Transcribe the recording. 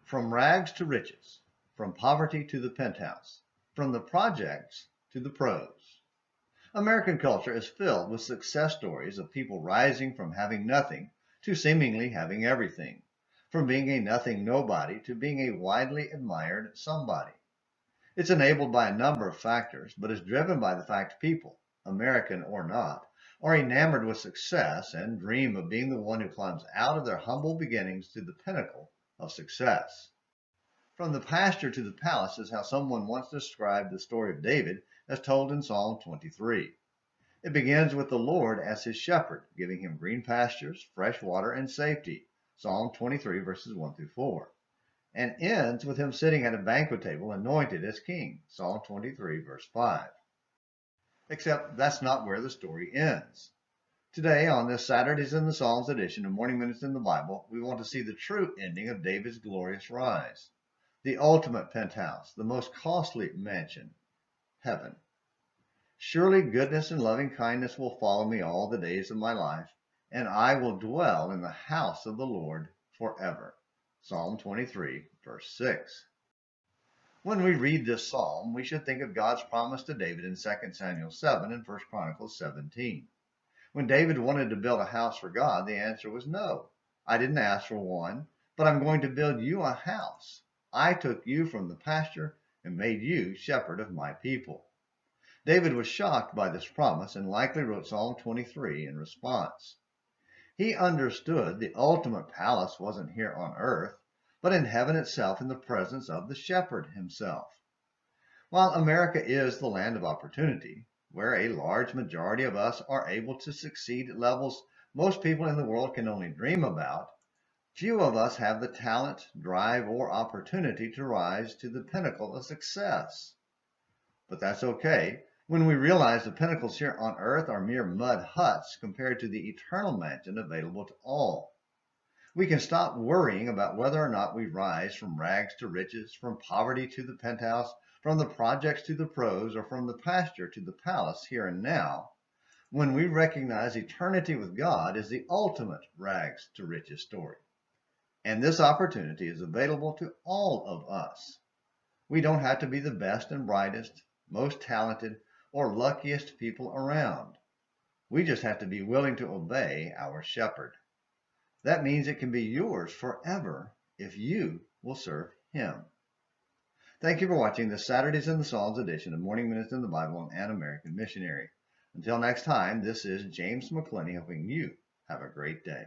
From rags to riches, from poverty to the penthouse, from the projects to the pros. American culture is filled with success stories of people rising from having nothing to seemingly having everything, from being a nothing nobody to being a widely admired somebody. It's enabled by a number of factors, but is driven by the fact people, American or not, are enamored with success and dream of being the one who climbs out of their humble beginnings to the pinnacle of success. From the pasture to the palace is how someone once described the story of David as told in Psalm 23. It begins with the Lord as his shepherd, giving him green pastures, fresh water, and safety, Psalm 23 verses 1 through 4, and ends with him sitting at a banquet table anointed as king, Psalm 23 verse 5. Except that's not where the story ends. Today, on this Saturdays in the Psalms edition of Morning Minutes in the Bible, we want to see the true ending of David's glorious rise. The ultimate penthouse, the most costly mansion, heaven. Surely goodness and loving kindness will follow me all the days of my life, and I will dwell in the house of the Lord forever. Psalm 23, verse 6. When we read this psalm, we should think of God's promise to David in 2 Samuel 7 and 1 Chronicles 17. When David wanted to build a house for God, the answer was no. I didn't ask for one, but I'm going to build you a house. I took you from the pasture and made you shepherd of my people. David was shocked by this promise and likely wrote Psalm 23 in response. He understood the ultimate palace wasn't here on earth, but in heaven itself in the presence of the shepherd himself. While America is the land of opportunity, where a large majority of us are able to succeed at levels most people in the world can only dream about, few of us have the talent, drive, or opportunity to rise to the pinnacle of success. But that's okay when we realize the pinnacles here on earth are mere mud huts compared to the eternal mansion available to all. We can stop worrying about whether or not we rise from rags to riches, from poverty to the penthouse, from the projects to the pros, or from the pasture to the palace here and now, when we recognize eternity with God is the ultimate rags to riches story. And this opportunity is available to all of us. We don't have to be the best and brightest, most talented, or luckiest people around. We just have to be willing to obey our shepherd. That means it can be yours forever if you will serve him. Thank you for watching this Saturdays in the Psalms edition of Morning Minutes in the Bible and An American Missionary. Until next time, this is James McClenny helping you have a great day.